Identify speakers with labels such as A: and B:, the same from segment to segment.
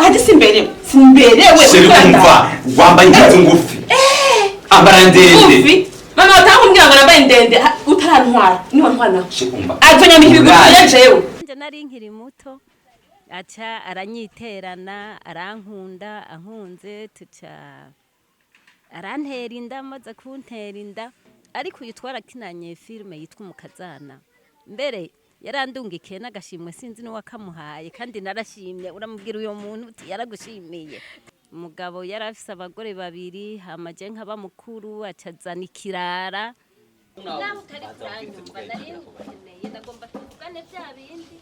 A: Ati simberewe
B: kumva wambaye inkanzu ngufi ambara ndende
A: mama utakumbwira ngo nambaye ndende utarantwara niwe ntwana
B: shikumva
A: azonyambika ibigufi jewe
C: nje nari nkiri muto aca aranyiterana arankunda ankunze tuca arantera inda maze kuntera inda ariko yitwara kinanye filme yitwa UMUKAZANA mbere yarandungikiye n'agashimwe sinzi no wakamuhaye kandi narashimye uramubwira uyo muntu uti yaragushimiye umugabo yarafise abagore babiri hamaje nkaba mukuru acazana ikirara naho utari kuranyumva nari nkeneye ndagomba tuvugane bya bindi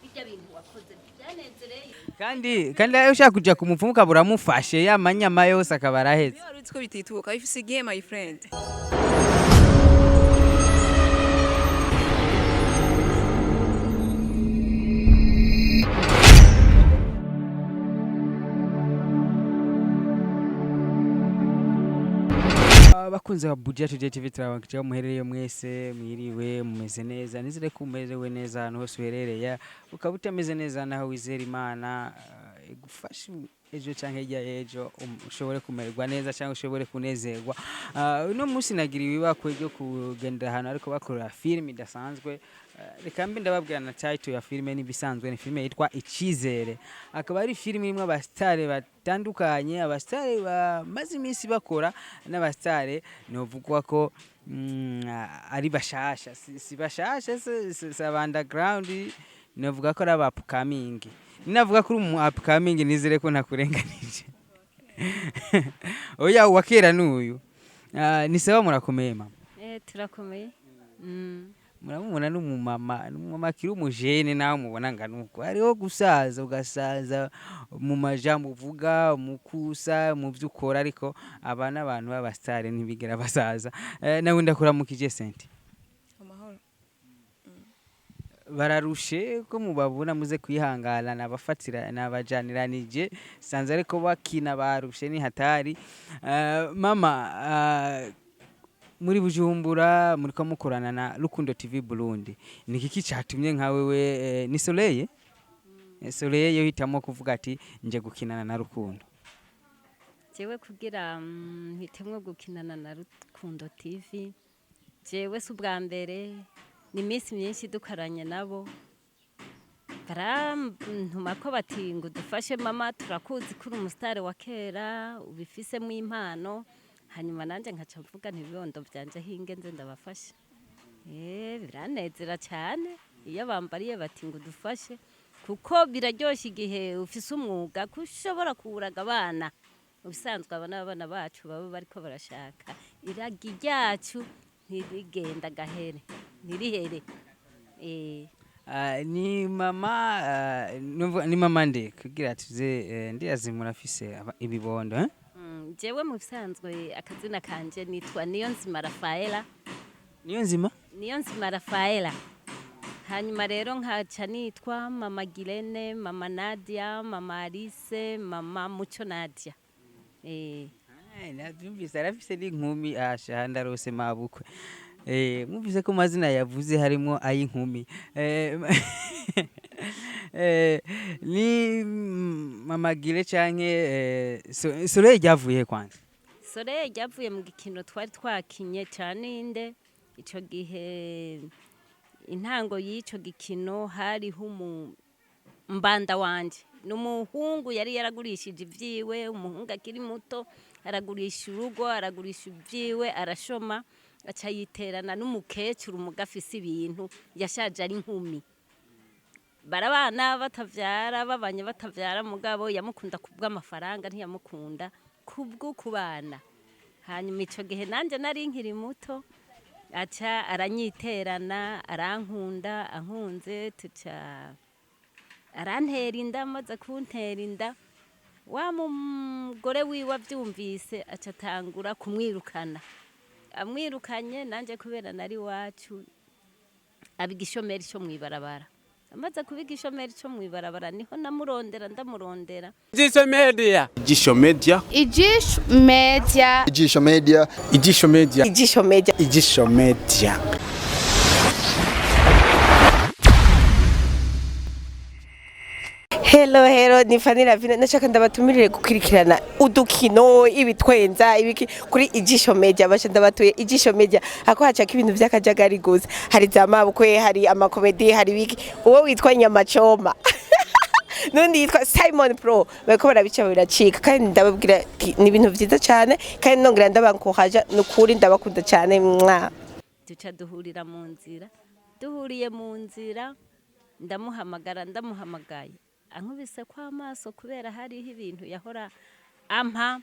C: bijya bintu wakoze byanezereye
D: kandi ushaka kuja kumupfumu kabura mufashe yamanyama yose akabaraheze
E: wari utwo bitituka ifise igihe my friend
D: bakunze wa budget TV turabakiye muherereye mwese mwiriwe mumeze neza nizere ko umerewe neza hano hose uherereye ukaba utameze neza naho wizera Imana igufashe ejo canke hirya ejo ushobore kumererwa neza cyangwa ushobore kunezerwa uno munsi nagiriwe ibakwe ryo kugenda hano ariko bakora film idasanzwe reka mbi ndababwira na title ya filme nibisanzwe ni filme yitwa Icyizere akaba ari filme imwe abastare batandukanye abastare bamaze iminsi bakora n'abastare novugwa ko ari bashasha si bashasha si underground novuga ko ari upcoming ninavuga kuri mu upcoming nizere ko ntakurenganije oya wakera nuyu ni sawa murakomeye mama
C: turakomeye
D: muramubona n'umumama kiri umujene naho mubona nganuko hariho gusaza ugasaza mu majambo uvuga mukusa mu byukora ariko abana abantu b'abastare ntibigera basaza nawe ndakuramukije senti
E: amahoro
D: bararushe ko mubabona muze kwihangana nabafatira nabajaniranije sanze ariko bakina barushe ni hatari mama muri Bujumbura muri ko mukorana na Rukundo TV Burundi nikiki cyatumye nka wewe ni Soleil Soleil yo hitamo kuvuga ati nje gukinana na Rukundo
C: jewe kugira hitemwe gukinana na Rukundo TV jewe subwa mbere ni minsi myinshi dukaranye nabo barantuma ko bati ngo dufashe mama turakuzi kuri umusitari wa kera ubifisemo impano hanyuma nanje nkaca mvuga ntibibondo byanje hingenze ndabafasha biranezera cyane iyo bambariye bati ngo dufashe kuko biraryoshye igihe ufise umwuga kushobora kuuraga abana ubisanzwe abana bacu baba bariko barashaka iragi ryacu ntirigenda gahere ntirihere
D: ni mama nde kugira tuze ndiyazimura afise ibibondo
C: jewe mu bisanzwe akazina kanje nitwa Niyonzima Rafaela Niyonzima Rafaela hanyuma rero nkaca nitwa mama Girene mama Nadia mama Alice mama Muco Nadia
D: navyumvise arafise n'inkumi asha ndarose mabukwe mwumvise ko mazina yavuze harimo ayinkumi ni mama Gire canke Soleil ryavuye kwanza
C: Soleil ryavuye mu gikino twari twakinye cyane inde ico gihe intango y'ico gikino hari mbanda wanje n'umuhungu yari yaragurishije ivyiwe umuhungu akiri muto aragurisha urugo aragurisha ivyiwe arashoma aca yiterana n'umukecuru mugafise ibintu yashaje ari inkumi barabana batavyara babanye batavyara mugabo yamukunda kubw'amafaranga ntiyamukunda kubwo kubana hanyuma ico gihe nanje nari nkiri muto aca aranyiterana arankunda ankunze tuca arantera inda maze kuntera inda wa mugore wiwe avyumvise aca tangura kumwirukana amwirukanye nanje kubera nari wacu abigishomeri cyo mwibarabara amaze kubigisha meri cyo mwibarabara niho ndamurondera
F: Ijisho media
G: Hello hero ni Fanny Lavine nashaka ndabatumirire gukurikirana udukino ibitwenza ibiki kuri ijisho media basha ndabatuye ijisho media hako hacaka ibintu by'akajagari gusa hari zamabukwe hari amakomedi hari biki uwo witwa Nyamachoma nundi yitwa Simon Pro bako barabica biracika kandi ndababwira ni ibintu byiza cyane kandi nongera ndabankohaja nukuri ndabakunda cyane mwa
C: duca duhurira mu nzira duhuriye mu nzira ndamuhamagaye ankubise kwa amaso kubera hariho ibintu yahora ampa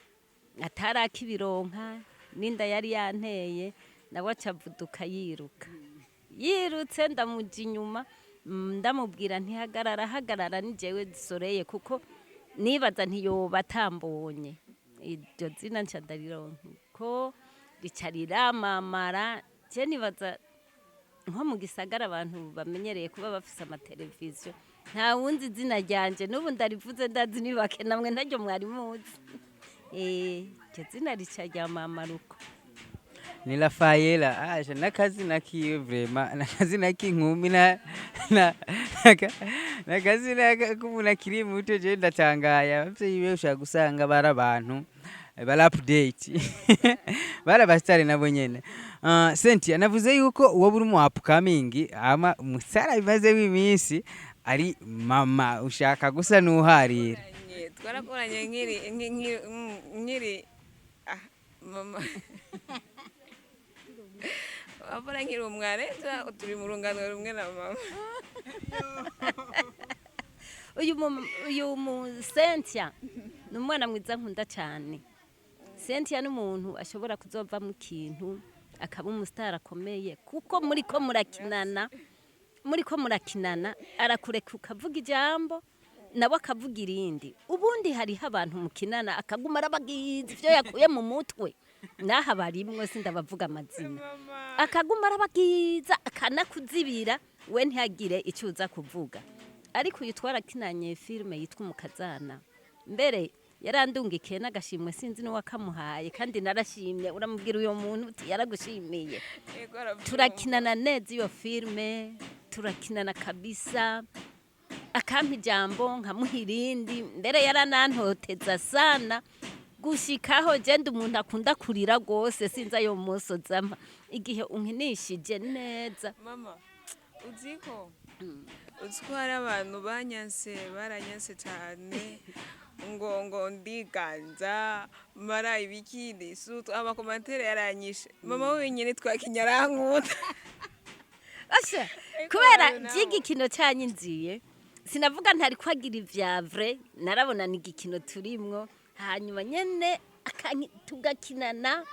C: atarakibironka ninda yari yanteye nawe acavuduka yirutse ndamuja inyuma ndamubwira hagarara ni jewe disoreye kuko nibaza ntiyoba atambonye iryo zina nca ndarironka ko rica riramamara je nibaza nko mu gisagara abantu bamenyereye kuba bafise amateleviziyo nta wundi zina ryanje n'ubu ndarivuze ndazi nibake namwe ntaryo mwari muzi iryo zina rica ryamamaruko
D: ni Rafaela aje nakazina kiwe vrema nakazina k'inkumi nakazina k'umuntu kiri muto je ndatangaye abavyeyi be ushaka gusanga bara abantu bara update bara bastare nabo nyene Cynthia navuze yuko uwo buri mu upcoming ama musara bimaze w'iminsi ari mama ushaka gusa nuharira
E: twarakoranye nkiri mama Abona nkiri umwana turi mu rungano rumwe na mama
C: uyu Cynthia ni umwana mwiza nkunda cyane Cynthia ni umuntu ashobora kuzova mu kintu akaba umustar akomeye kuko muriko murakinana arakureka ukavuga ijambo nawe akavuga irindi ubundi hariho abantu mukinana akaguma arabagiza ivyo yakuye mu mutwe naha barimwe sindabavuga amazina akaguma arabagiza akanakuzibira we ntihagire icyo uza kuvuga ariko uyu twarakinanye filme yitwa UMUKAZANA mbere yarandungikiye n'agashimwe sinzi no wakamuhaye kandi narashimye uramubwira uyo muntu uti yaragushimiye turakinana neza iyo filme turakinana kabisa akampa ijambo nkamuhirindi mbere yaranantoteza sana gushikaho jenda umuntu akunda kurira gose sinza yo musozama igihe unkinishije neza
E: mama uziko uzwara abantu baranyanse cyane ngo ndiganza mara ibikindi sutu amakomantere yaranyishe mama wenyine twakinyarankunda
C: asha kubera jigikino cyanyinziye sinavuga ntari kwagira ivyavre narabona ni igikino turimwo hanyuma nyene tugakinana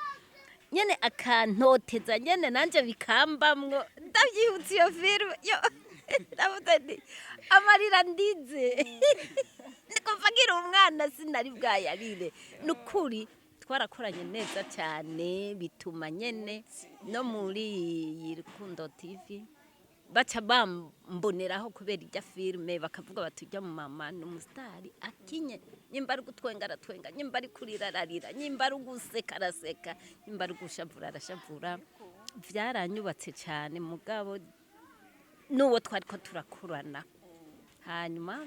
C: nyene akantoteza nyene nanje bikambamwo ndavyihutse iyo filme yo ndavuga nti amarira ndize nikuvagira umwana sinari bwayarire nukuri twarakoranye neza cyane bituma nyene no muri RUKUNDO TV baca bamboneraho kubera ijya filme bakavuga batujya mu mama n'umustari akinye nyimba ari gutwenga aratwenga nyimba ari kurira ararira nyimba ari guseka araseka nyimba ari gushavura arashavura vyaranyubatse cyane mugabo nuwo twariko turakurana hanyuma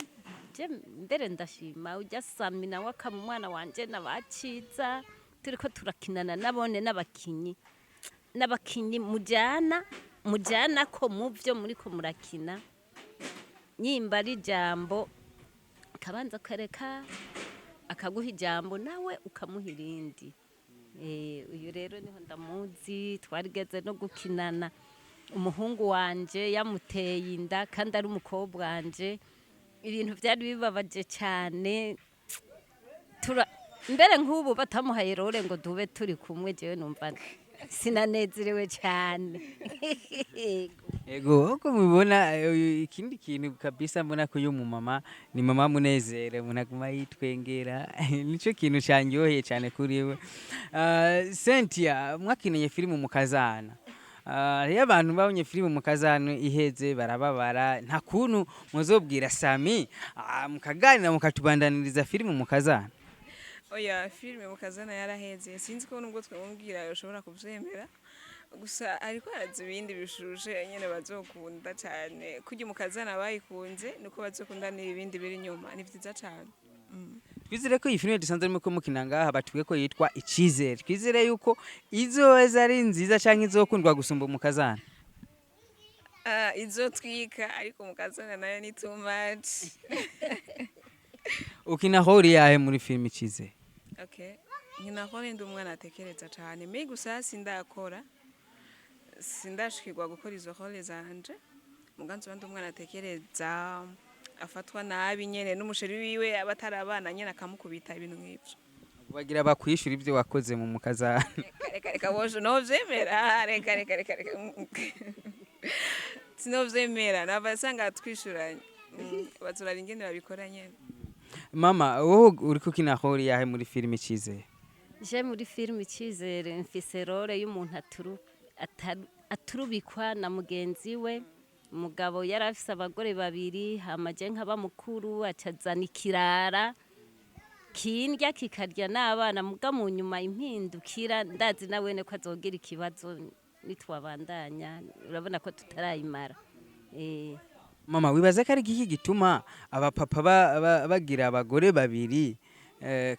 C: je mbere ndashima ujya Samina wakama umwana wanje nabaciza turiko turakinana nabone n'abakinyi mujana ko muvyo muriko murakina nyimba ari jambo kabanza kareka akaguha ijambo nawe ukamuhirindi uyu rero niho ndamuzi twarigeze no gukinana umuhungu wanje yamuteye inda kandi ari umukobwa wanje ibintu byari bibabaje cyane mbere nk'ubu batamuhaye role ngo dube turi kumwe jewe numva sinanezerewe cyane
D: ego uko mubona ikindi kintu kabisa mbona ko mu mama ni mama munezere munaguma yitwengera nico kintu cyanyoheye cyane kuri we Cynthia mwakineye filime UMUKAZANA iyo abantu babonye filime UMUKAZANA iheze barababara nta kuntu muzobwira Sami mukaganira mukatubandaniriza filime UMUKAZANA
E: oya filime UMUKAZANA yaraheze sinzi ko nubwo twamubwira yoshobora kuvyemera gusa ariko haraza ibindi bishushe nyene bazokunda cyane kurya umukazana bayikunze nuko bazokunda n'ibindi biri inyuma ni vyiza cyane.
D: twizere ko iyi filime dusanzwe arimo kumukina ngaha batubwiye ko yitwa icyizere twizere yuko izoza ari nziza cyangwa izokundwa gusumba umukazana
E: Izotwika ariko umukazana nayo ni too much.
D: ukina hori yahe muri filime icyizere
E: Okay. Nkina ndi umwana atekereza cyane. Me gusa sindakora. Sindashikirwa gukora izo role zanje. Muganzo bandi umwana atekereza afatwa nabi nyene n'umusheri wiwe abatarabana nyene akamukubita ibintu nk'ivyo.
D: bagira bakwishura ibyo wakoze mu mukazana
E: Reka boje no vyemera. Reka. Sinovyemera nabasanga twishuranye. Bazurara ingene babikora nyene.
D: mama wowe uri kukina hori yahe muri filime icyizere
C: je muri filime icyizere mfise role y'umuntu aturubikwa na mugenzi we umugabo yari afise abagore babiri hamaje nk'aba mukuru acazana ikirara kindya kikarya n'abana muga mu nyuma impindukira ndazi nawe ne ko azogira ikibazo nitwabandanya urabona ko tutarayimara
D: mama wibaza ko ari iki gituma abapapa bagira abagore babiri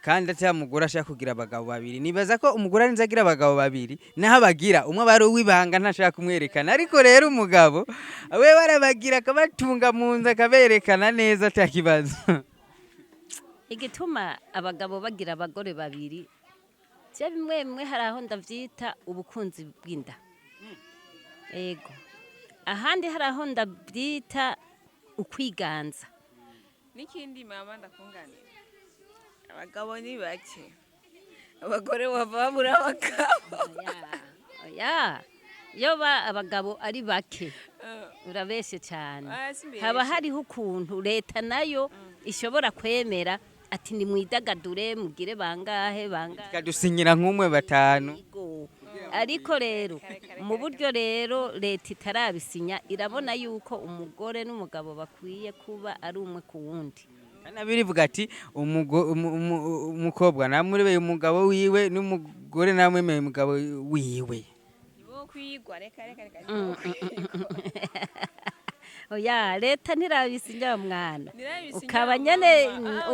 D: kandi atya mugore ashaka kugira abagabo babiri nibaza ko umugore arinze agira abagabo babiri naho abagira umwe bari uwibanga ntashaka kumwerekana ariko rero umugabo we barabagira akabatunga mu nzu akaberekana neza atakibazo
C: igituma abagabo bagira abagore babiri je bimwe hari aho ndavyita ubukunzi bw'inda ego ahandi hari aho ndabyita ukwiganza
E: Nikindi mama ndakunganira. Abagabo ni bake. Abagore bava babura abagabo.
C: oya yoba abagabo ari bake urabeshe cyane haba hariho ukuntu leta nayo ishobora kwemera ati ni mwidagadure mugire bangahe
D: kadusinyira nk'umwe batanu
C: ariko rero mu buryo rero leta itarabisinya irabona yuko umugore n'umugabo bakwiye kuba ari umwe ku wundi
D: birivuga ati umukobwa namurebe umugabo wiwe n'umugore namwemeye umugabo wiwe
E: kwigwa reka
C: oya leta ntirabisinya mwana ukaba nyene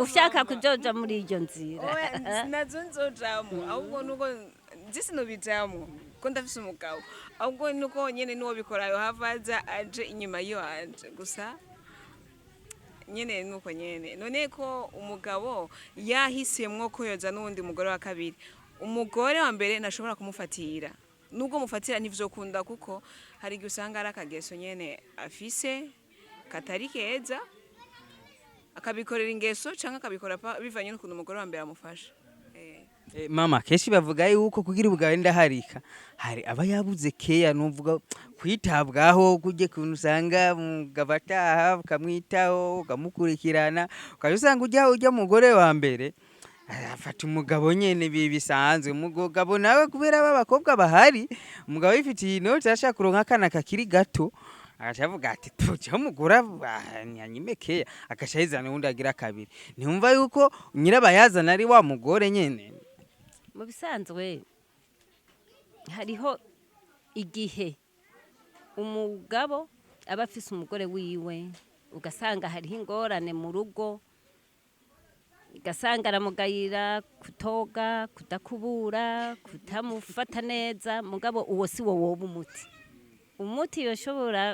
C: ushaka kujoja muri iryo nzira
E: nazo nzojamo ahubwo nuko zisinobijamo ko ndafise umugabo ahubwo nuko nyene nuwo bikorayo havaza aje inyuma yo anje gusa nyene nuko nyene none ko umugabo yahisemwo ko yoza n'undi mugore wa kabiri umugore wa mbere nashobora kumufatira nubwo mufatira ntivyokunda kuko hari igihe usanga ari akageso nyene afise katari keza akabikorera ingeso canke akabikora bivanye n'ukuntu umugore wa mbere amufasha.
D: Mama kenshi bavuga yuko kugira ubwawe ndaharika hari aba yabuze keya nuvuga kwitabwaho kujye kuntu usanga umugabo ataha ukamwitaho ukamukurikirana ukayusanga ujya mugore wa mbere afata umugabo nyene bisanzwe umugabo nawe kubera abakobwa bahari umugabo yifitiye inoti ashaka kuronka akana kakiri gato akavuga ati tuje umugora nyanyimeke akashayizana undi agira kabiri ntumva yuko nyirabayazana ari wa mugore nyene
C: mu bisanzwe hariho igihe umugabo aba afise umugore wiwe ugasanga hariho ingorane mu rugo ugasanga aramugayira kutoga kudakubura kutamufata neza mugabo uwo si wo woba umuti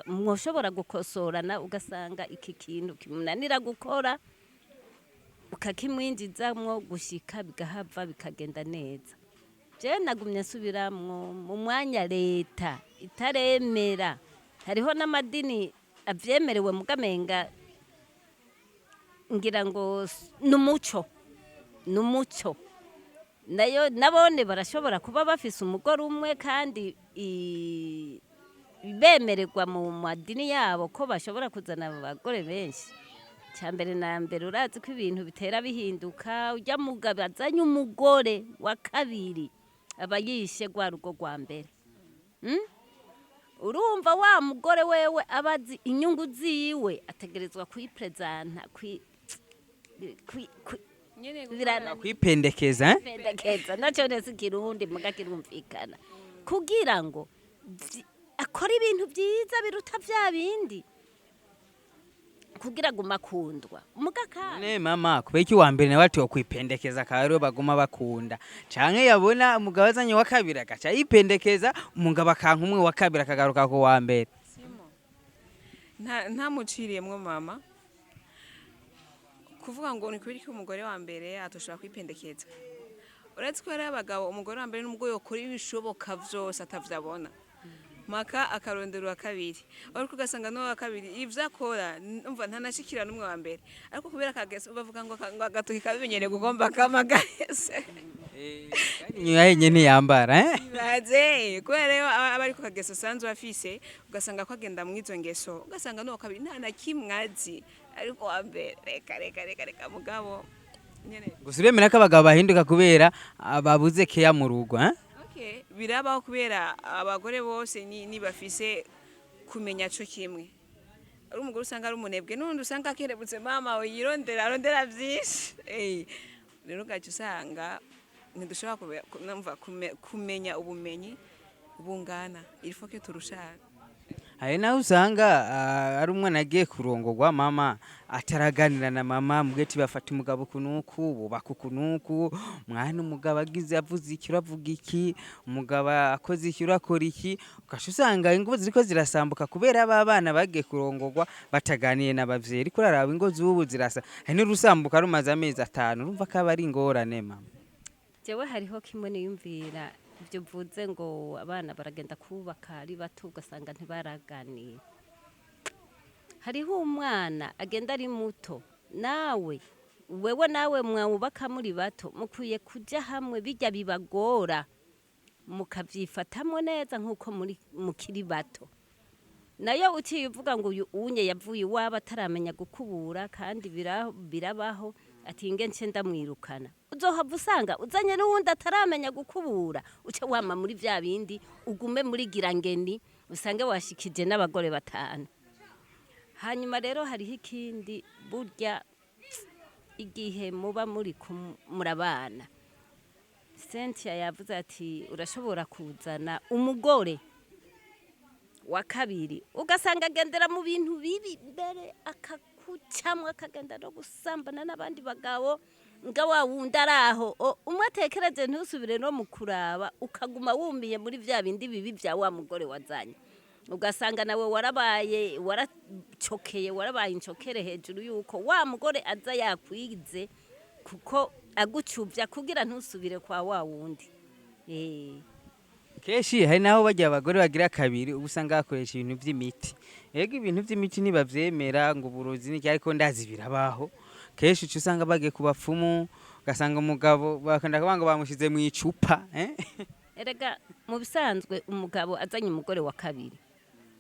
C: mwoshobora gukosorana ugasanga iki kintu kimunanira gukora ukakimwinjizamwo gushika bigahava bikagenda neza je nagumye subiramwo mu mwanya leta itaremera hariho n'amadini avyemerewe mugamenga ngira ngo numuco nayo nabone barashobora kuba bafise umugore umwe kandi bemererwa mu madini yabo ko bashobora kuzana abagore benshi cyambere na mbere urazi ko ibintu bitera bihinduka ujya mugabo azanye umugore wa kabiri aba yishe gwa rugo rwa mbere urumva wa mugore wewe abazi inyungu ziwe ategerezwa kuyipresenta
D: kwipendekeza
C: nacyo nese kirundi muga kirumvikana kugira ngo akora ibintu byiza biruta vya bindi kugira guma kundwa mugakana
D: ne mama kubeki wa mbere nawe ati okwipendekeza karo baguma bakunda canke yabona umugabo azanye wa kabiri agaca yipendekeza umugabo akanka umwe wa kabiri akagaruka ko wa mbere
E: nta muciriyemwo mama kuvuga ngo ni kubera ko umugore wa mbere atoshobora kwipendekeza uretse ko hari abagabo umugore wa mbere n'umugore ukora ibishoboka vyose atavyabona maka akarondera wa kabiri ariko ugasanga no wa kabiri ivyo akora umva ntanashikira n'umwe wa mbere ariko kubera kagese bavuga ngo agatoki kabimenyere kugomba kamagahese
D: nyuma yenye ntiyambara
E: baze kubera rero abari ku kageso sanzwe afise ugasanga ko agenda mu izo ngeso ugasanga no wa kabiri nta na kimwazi ariko wa mbere reka mugabo nyene
D: gusa uremera ko abagabo bahinduka kubera babuze keya mu rugo
E: birabaho kubera abagore bose ni bafise kumenya cyo kimwe ari umugore usanga ari umunebwe n'undi usanga akerebutse mama yirondera byinshi rero gace usanga ntidushobora kumenya ubumenyi bungana ilfo ke turushana
D: hari naho usanga ari umwana agiye kurongorwa mama ataraganira na mama mugeti bafata umugabo kunuku bubaka kunuku mwana umugabo agize avuze iki uravuga iki umugabo akoze iki urakora iki ukasha usanga ingo ziriko zirasambuka kubera abana bagiye kurongorwa bataganiye n'abavyeyi ariko uraraba ingo z'ubu zirasa hari n'urusambuka rumaze amezi 5 urumva ko aba ari ingorane mama
C: jewe hariho kimwe niyumvira ibyo mvuze ngo abana baragenda kubaka ari bato ugasanga ntibaraganiye hariho umwana agenda ari muto nawe mwubaka muri bato mukwiye kujya hamwe bijya bibagora mukavyifatamo neza nk'uko mukiri bato nayo uciye uvuga ngo uyu unye yavuye iwabo ataramenya gukubura kandi birabaho ati ngence ndamwirukana uzohava usanga uzanye n'uwundi ataramenya gukubura uce wama muri vya bindi ugume muri girangeni usange washikije n'abagore 5 hanyuma rero hariho ikindi burya igihe muba muri murabana Cynthia yavuze ati urashobora kuzana umugore wa kabiri ugasanga agendera mu bintu bibi mbere akakucamwa akagenda no gusambana n'abandi bagabo nga wawundi araho umwe atekereje ntusubire no mukuraba ukaguma wumiye muri vya bindi bibi vya wa mugore wazanye ugasanga nawe waracokeye warabaye incokere hejuru yuko wa mugore aza yakwize kuko agucuvya kugira ntusubire kwa wa wundi
D: Keshi hari naho bajya abagore bagira kabiri ubusanga bakoresha ibintu by'imiti yego ibintu by'imiti nibavyemera ngo burozi n'iki ariko ndazi birabaho keshi usanga bagiye kubapfumu ugasanga umugabo bakanda kubanga bamushize mu icupa
C: erega mu bisanzwe umugabo azanye umugore wa kabiri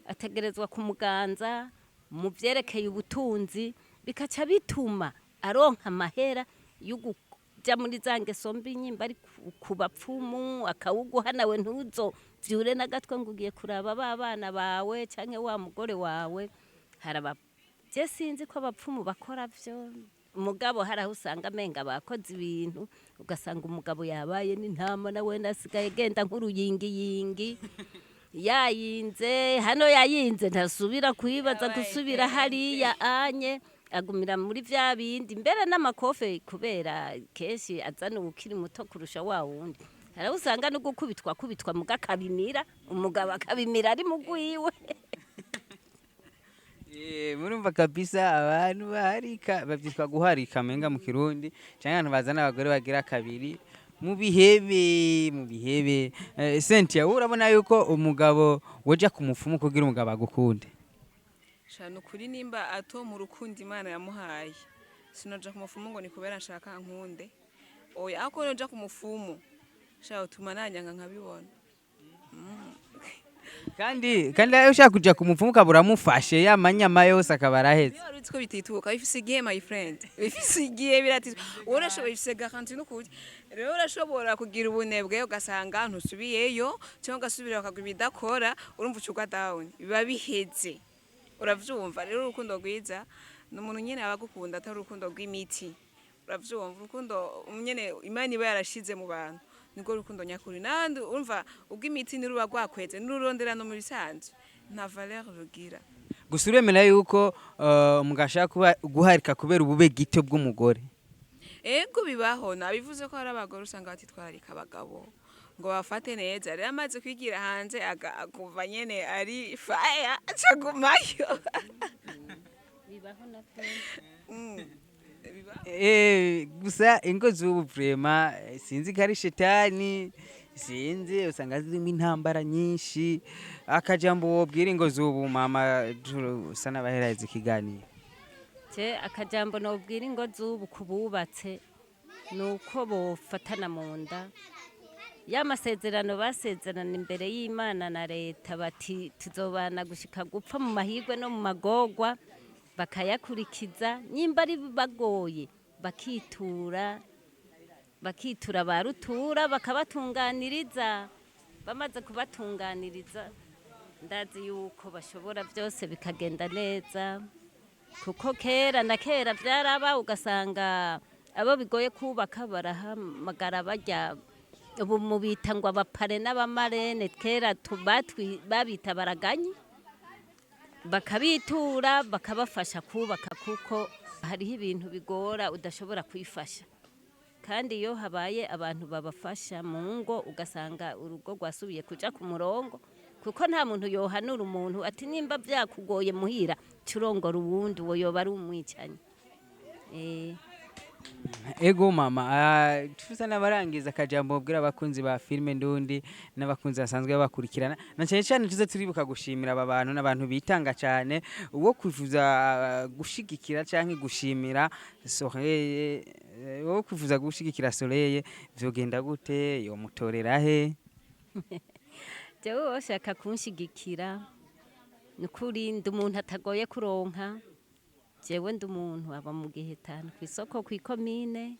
C: ategerezwa kumuganza mu vyerekeye ubutunzi bikaca bituma aronka amahera y'ukuja muri zangeso mbi nyimba ari kubapfumu akawuguha nawe ntuzo vyure nagatwe ngo ugiye kuraba babana bawe canke wa mugore wawe haraba je sinzi ko abapfumu bakora vyo umugabo haraho usanga amenga bakoze ibintu ugasanga umugabo yabaye n'intama nawe nasigaye genda nk'uruyingiyingi yayinze hano yayinze ntasubira kwibaza gusubira hariya anye agumira muri vya bindi mbere n'amakofe kubera keshi azana ukiri muto kurusha wa wundi haraho usanga no gukubitwa mugakabimira umugabo akabimira ari mugwiwe
D: murumva kabisa abantu baharika bavyitwa guharika menga mu kirundi canke abantu bazana abagore bagira kabiri mu bihebe Cynthia urabona yuko umugabo woja kumupfumu kugira umugabo agukunde
E: shano kuri nimba ato mu rukundo Imana yamuhaye sinoja kumupfumu ngo ni kubera nshaka nkunde oya ako noja kumupfumu sha utuma nanyanga nkabibona
D: kandi ayo ushaka kuja kumupfumu kabura mufashe yamanyama yose akabaraheze
E: yo uritsiko bitituka bifise igihe my friend bifise igihe biratizwa urashobora bifise garanti no kuja rero urashobora kugira ubunebwe ugasanga ntusubiyeyo cyangwa gasubira bakagwa ibidakora urumva ucugwa down biba biheze uravyumva rero urukundo rwiza n'umuntu nyene abagukunda atari urukundo rw'imiti uravyumva urukundo nyene Imana iba yarashize mu bantu niko rukundo nyakuri nandi urumva ubwo imiti niruba rwakweze n'ururondera no muri sanzwe nta valeur rugira.
D: gusa uremera yuko mugashaka guharika kubera ubube gito bw'umugore.
E: Ego bibaho nabivuze ko hari abagore usanga batitwararika abagabo ngo bafate neza rero amaze kwigira hanze akuva nyene ari fire acagumayo.
C: bibaho na
D: gusa ingo z'ubu vrema sinzi ko ari shetani sinzi usanga zirimo intambara nyinshi akajambo wobwira ingo z'ubu mama usa n'abahereza ikiganiro.
C: akajambo nobwira ingo z'ubu kububatse nuko bofatana mu nda y'amasezerano basezerana imbere y'Imana na leta bati tuzobana gushika gupfa mu mahirwe no mu magogwa bakayakurikiza nyimba ari bagoye bakitura barutura bakabatunganiriza bamaze kubatunganiriza ndazi yuko bashobora byose bikagenda neza kuko kera na kera byaraba ugasanga abo bigoye kubaka barahamagara bajya ubu mubita ngo abapare n'abamarene kera babita baraganyi bakabitura bakabafasha kubaka kuko hariho ibintu bigora udashobora kwifasha kandi iyo habaye abantu babafasha mu ngo ugasanga urugo rwasubiye kuja ku murongo kuko nta muntu yohanura umuntu ati nimba byakugoye muhira curongora uwundi wo yoba ari umwicanyi.
D: Ego mama tufuza n'abarangiza akajambo bwira abakunzi ba filme ndundi n'abakunzi basanzwe bakurikirana na cyane cyane tuze turibuka gushimira aba bantu n'abantu bitanga cyane uwo kwifuza gushigikira canke gushimira Soleil uwo kwifuza gushigikira Soleil vyogenda gute yo mutorera he?
C: Jewe washaka kunshigikira nukuri ndi umuntu atagoye kuronka jewe ndi umuntu aba mu Gihitano kw'isoko kw'ikomine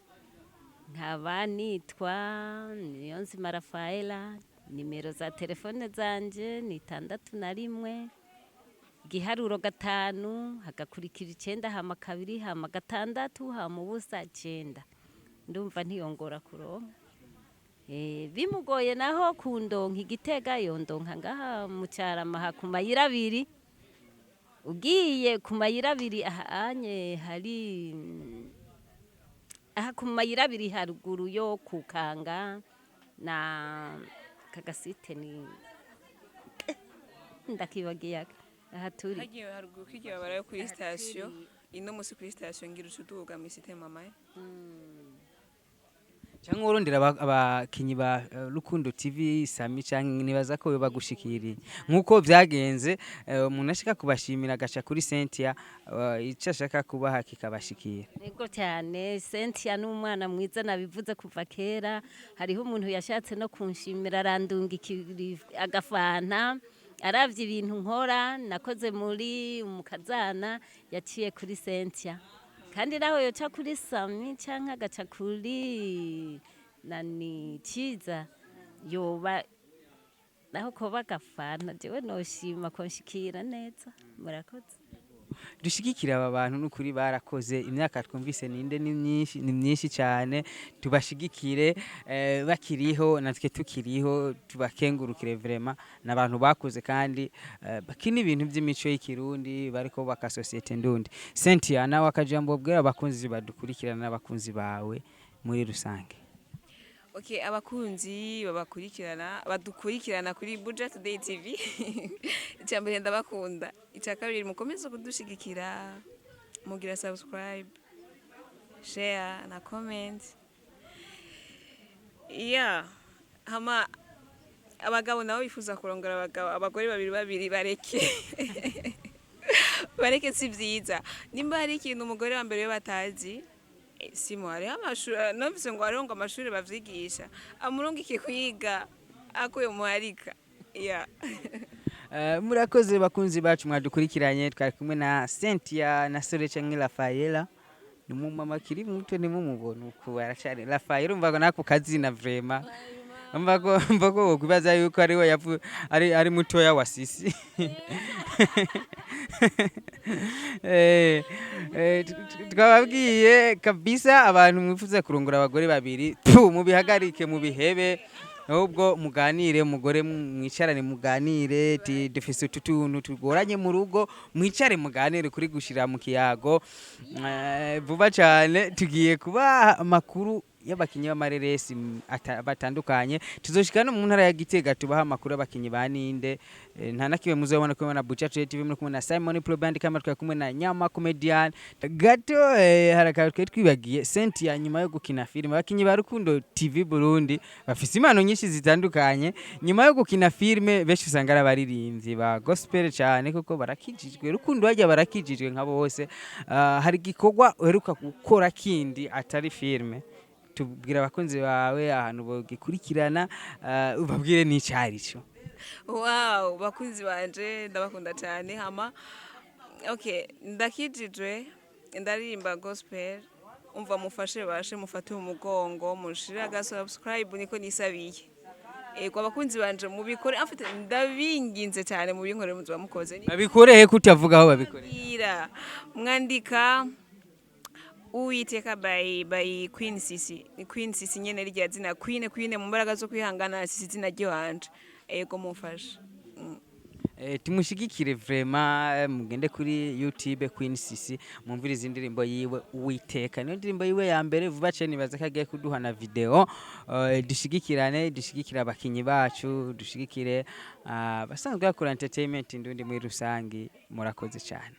C: nkaba nitwa Niyonzima Rafaela nimero za telefone zanje ni 61 giharuro 5 hagakurikira 9 hama 2 hama 6 hama ubusa 9 ndumva ntiyongora kuronka bimugoye naho kundonka igitega yondonka ngaha mu Carama hakumayira 2 ugiye ku mayira 2 ahanye hari ku mayira 2 haruguru yo kukanga na kagasite ni ndakibagiye aha turi
E: hagiye haruguru kigiye barayo kuri station ino musi kuri station ngira ucuduga mu site mamaye
D: cyangwa urondera abakinyi ba Rukundo TV Sami cyangwa nibaza ko bagushikiriye nkuko byagenze umuntu ashaka kubashimira gacha kuri Cynthia icyo ashaka kubaha kikabashikira.
C: Ego cyane Cynthia n'umwana mwiza nabivuze kuva kera hariho umuntu yashatse no kunshimira arandunga agafana aravye ibintu nkora nakoze muri UMUKAZANA yaciye kuri Cynthia kandi naho yoca kuri Sami canka gaca kuri nani ciza yoba naho ko bagafana jewe noshima konshikira neza murakoze
D: dushigikira aba bantu n'ukuri barakoze imyaka twumvise ninde ni myinshi cyane tubashigikire bakiriho natwe tukiriho tubakengurukire vraiment n'abantu bakoze kandi bakini ibintu by'imico y'ikirundi bariko baka societe ndundi. Cynthia nawe akajambo bwira abakunzi badukurikirana n'abakunzi bawe muri rusange.
E: Okay, abakunzi badukurikirana kuri Budget Day TV. Icyambere ndabakunda. Icyakabiri mukomeze kudushigikira. Mugira subscribe, share na comment. Hama abagabo nabo bifuza kurongora abagore babiri bareke. Bareke si byiza. Nimba hari ikintu umugore wa mbere batazi Simo hari amashuri numvise ngo arongo amashuri bavyigisha amurongike kwiga akuye muharika
D: murakoze bakunzi bacu mwadukurikiranye twari kumwe na Cynthia na Soleil canke Rafaela ni mama kiri muto ni mumubona uko aracari Rafaela umva nako kazina vraiment mbako kwibaza yuko ari we ari mutoya wa sisi twababwiye kabisa abantu mwifuza kurongora abagore babiri mubihagarike mubihebe ahubwo muganire umugore mwicarane muganire dufise utuntu tugoranye mu rugo mwicare muganire kuri gushira mu kiyago vuba cyane tugiye kuba amakuru y'abakinyi b'amareresi batandukanye tuzoshika no mu ntara ya Gitega tubaha amakuru y'abakinyi ba Ninde nta nakiwe muzobona ko na Buchacho TV muri kumwe na Simon Pro Band kama twakumwe na Nyama Comedian gato haraka twibagiye Cynthia nyuma yo gukina filime abakinyi ba Rukundo TV Burundi bafise impano nyinshi zitandukanye nyuma yo gukina filime benshi usanga ari abaririmbyi ba gospel cyane kuko barakijijwe Rukundo bajya barakijijwe nkabo bose hari gikorwa uheruka gukora kindi atari filime tubwira abakunzi bawe ahantu bogikurikirana ubabwire n'icari cyo.
E: Wow, bakunzi banje ndabakunda cyane hama. Okay, ndakijijwe ndaririmba gospel umva mufashe bashe mufate umugongo mushira ga subscribe niko nisabiye. Ego abakunzi banje mubikore afite ndabinginze cyane mubinkore muzo bamukoze.
D: Babikorehe kutavuga aho babikore.
E: Mwandika Uiteka by Queen CYCY. Ni Queen CYCY nyene rya zina Queen mu mbaraga zo kwihangana CYCY zina ryo hanje. Ego mufasha.
D: Tumushigikire vraiment mugende kuri YouTube Queen CYCY mumvirize indirimbo yiwe Uiteka niyo ndirimbo yiwe ya mbere vuba cyane baza kagiye kuduha na video dushigikira abakinyi bacu dushigikire basanzwe bakora entertainment ndundi muri rusangi murakoze cyane.